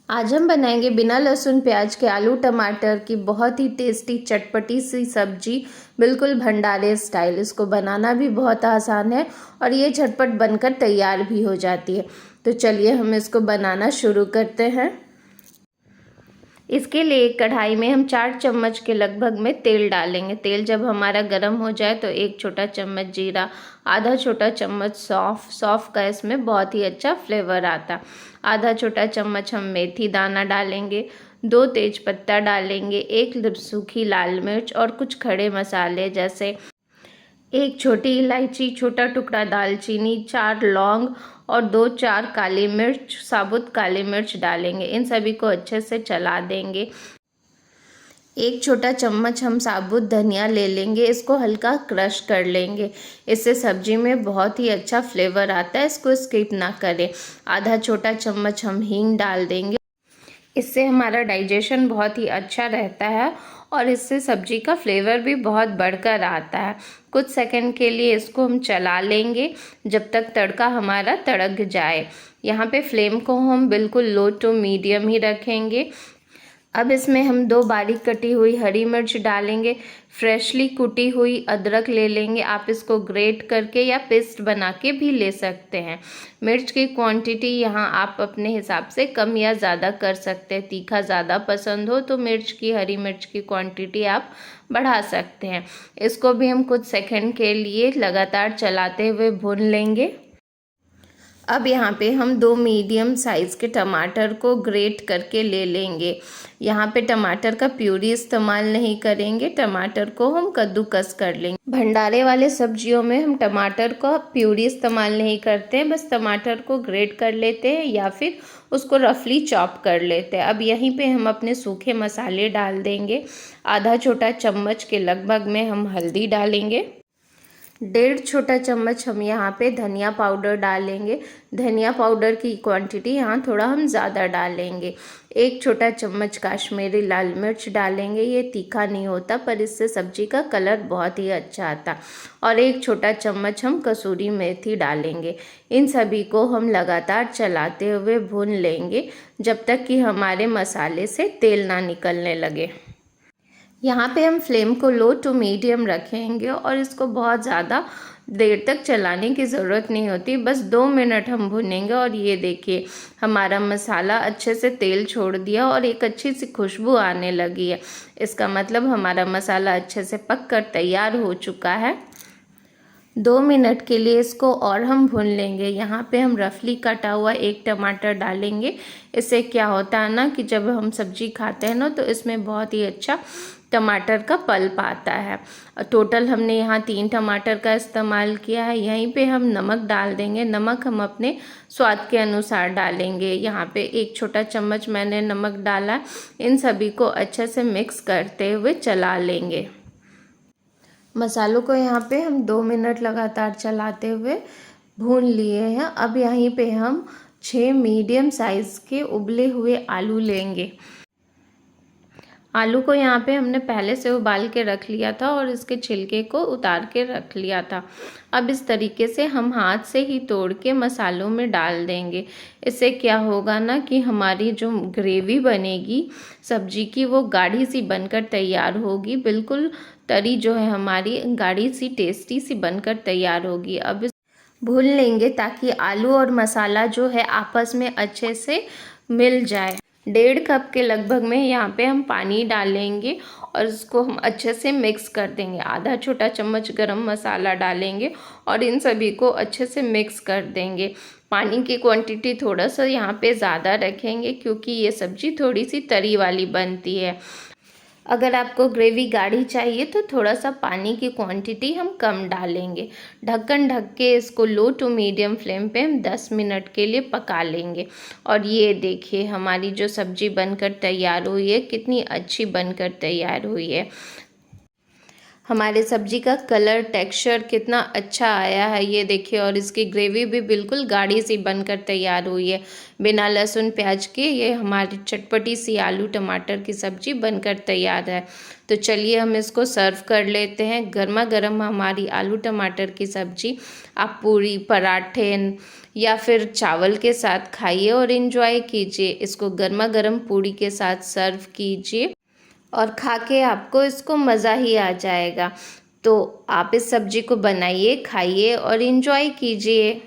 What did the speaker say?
आज हम बनाएंगे बिना लहसुन प्याज के आलू टमाटर की बहुत ही टेस्टी चटपटी सी सब्जी, बिल्कुल भंडारे स्टाइल। इसको बनाना भी बहुत आसान है और ये झटपट बनकर तैयार भी हो जाती है। तो चलिए हम इसको बनाना शुरू करते हैं। इसके लिए एक कढ़ाई में हम 4 चम्मच के लगभग में तेल डालेंगे। तेल जब हमारा गर्म हो जाए तो 1 छोटा चम्मच जीरा, आधा छोटा चम्मच सौंफ का इसमें बहुत ही अच्छा फ्लेवर आता। आधा छोटा चम्मच हम मेथी दाना डालेंगे, 2 तेज पत्ता डालेंगे, 1 सूखी लाल मिर्च और कुछ खड़े मसाले जैसे 1 छोटी इलायची, छोटा टुकड़ा दालचीनी, 4 लौंग और 2-4 काली मिर्च, साबुत काली मिर्च डालेंगे। इन सभी को अच्छे से चला देंगे। 1 छोटा चम्मच हम साबुत धनिया ले लेंगे, इसको हल्का क्रश कर लेंगे। इससे सब्जी में बहुत ही अच्छा फ्लेवर आता है, इसको स्किप ना करें। आधा छोटा चम्मच हम हींग डाल देंगे, इससे हमारा डाइजेशन बहुत ही अच्छा रहता है और इससे सब्जी का फ्लेवर भी बहुत बढ़कर आता है। कुछ सेकंड के लिए इसको हम चला लेंगे जब तक तड़का हमारा तड़क जाए। यहाँ पे फ्लेम को हम बिल्कुल लो टू मीडियम ही रखेंगे। अब इसमें हम 2 बारीक कटी हुई हरी मिर्च डालेंगे, फ्रेशली कुटी हुई अदरक ले लेंगे। आप इसको ग्रेट करके या पेस्ट बना के भी ले सकते हैं। मिर्च की क्वांटिटी यहाँ आप अपने हिसाब से कम या ज़्यादा कर सकते हैं। तीखा ज़्यादा पसंद हो तो हरी मिर्च की क्वांटिटी आप बढ़ा सकते हैं। इसको भी हम कुछ सेकंड के लिए लगातार चलाते हुए भून लेंगे। अब यहाँ पे हम 2 मीडियम साइज़ के टमाटर को ग्रेट करके ले लेंगे। यहाँ पे टमाटर का प्यूरी इस्तेमाल नहीं करेंगे, टमाटर को हम कद्दूकस कर लेंगे। भंडारे वाले सब्जियों में हम टमाटर का प्यूरी इस्तेमाल नहीं करते हैं, बस टमाटर को ग्रेट कर लेते हैं या फिर उसको रफली चॉप कर लेते हैं। अब यहीं पे हम अपने सूखे मसाले डाल देंगे। आधा छोटा चम्मच के लगभग में हम हल्दी डालेंगे, 1.5 छोटा चम्मच हम यहाँ पे धनिया पाउडर डालेंगे। धनिया पाउडर की क्वांटिटी यहाँ थोड़ा हम ज़्यादा डालेंगे। 1 छोटा चम्मच काश्मीरी लाल मिर्च डालेंगे, ये तीखा नहीं होता पर इससे सब्जी का कलर बहुत ही अच्छा आता। और 1 छोटा चम्मच हम कसूरी मेथी डालेंगे। इन सभी को हम लगातार चलाते हुए भून लेंगे जब तक कि हमारे मसाले से तेल ना निकलने लगे। यहाँ पे हम फ्लेम को लो टू मीडियम रखेंगे और इसको बहुत ज़्यादा देर तक चलाने की ज़रूरत नहीं होती, बस 2 मिनट हम भुनेंगे। और ये देखिए हमारा मसाला अच्छे से तेल छोड़ दिया और एक अच्छी सी खुशबू आने लगी है। इसका मतलब हमारा मसाला अच्छे से पक कर तैयार हो चुका है। 2 मिनट के लिए इसको और हम भून लेंगे। यहाँ पे हम रफली कटा हुआ 1 टमाटर डालेंगे। इससे क्या होता है ना कि जब हम सब्जी खाते हैं ना तो इसमें बहुत ही अच्छा टमाटर का पल्प आता है। टोटल हमने यहाँ 3 टमाटर का इस्तेमाल किया है। यहीं पे हम नमक डाल देंगे। नमक हम अपने स्वाद के अनुसार डालेंगे। यहाँ पे 1 छोटा चम्मच मैंने नमक डाला। इन सभी को अच्छे से मिक्स करते हुए चला लेंगे। मसालों को यहाँ पे हम 2 मिनट लगातार चलाते हुए भून लिए हैं। अब यहीं पे हम 6 मीडियम साइज़ के उबले हुए आलू लेंगे। आलू को यहाँ पे हमने पहले से उबाल के रख लिया था और इसके छिलके को उतार के रख लिया था। अब इस तरीके से हम हाथ से ही तोड़ के मसालों में डाल देंगे। इससे क्या होगा ना कि हमारी जो ग्रेवी बनेगी सब्जी की वो गाढ़ी सी बनकर तैयार होगी। बिल्कुल तरी जो है हमारी गाढ़ी सी टेस्टी सी बनकर तैयार होगी। अब भून लेंगे ताकि आलू और मसाला जो है आपस में अच्छे से मिल जाए। 1.5 कप के लगभग में यहाँ पे हम पानी डालेंगे और इसको हम अच्छे से मिक्स कर देंगे। आधा छोटा चम्मच गरम मसाला डालेंगे और इन सभी को अच्छे से मिक्स कर देंगे। पानी की क्वांटिटी थोड़ा सा यहाँ पे ज़्यादा रखेंगे क्योंकि ये सब्जी थोड़ी सी तरी वाली बनती है। अगर आपको ग्रेवी गाढ़ी चाहिए तो थोड़ा सा पानी की क्वांटिटी हम कम डालेंगे। ढक्कन ढक के इसको लो टू मीडियम फ्लेम पे हम 10 मिनट के लिए पका लेंगे। और ये देखिए हमारी जो सब्जी बनकर तैयार हुई है कितनी अच्छी बनकर तैयार हुई है। हमारे सब्जी का कलर टेक्सचर कितना अच्छा आया है ये देखिए, और इसकी ग्रेवी भी बिल्कुल गाढ़ी सी बनकर तैयार हुई है बिना लहसुन प्याज के। ये हमारी चटपटी सी आलू टमाटर की सब्जी बनकर तैयार है। तो चलिए हम इसको सर्व कर लेते हैं। गर्मा गर्म हमारी आलू टमाटर की सब्जी आप पूरी, पराठे या फिर चावल के साथ खाइए और इन्जॉय कीजिए। इसको गर्मा गर्म पूरी के साथ सर्व कीजिए और खा के आपको इसको मज़ा ही आ जाएगा। तो आप इस सब्जी को बनाइए, खाइए और इन्जॉय कीजिए।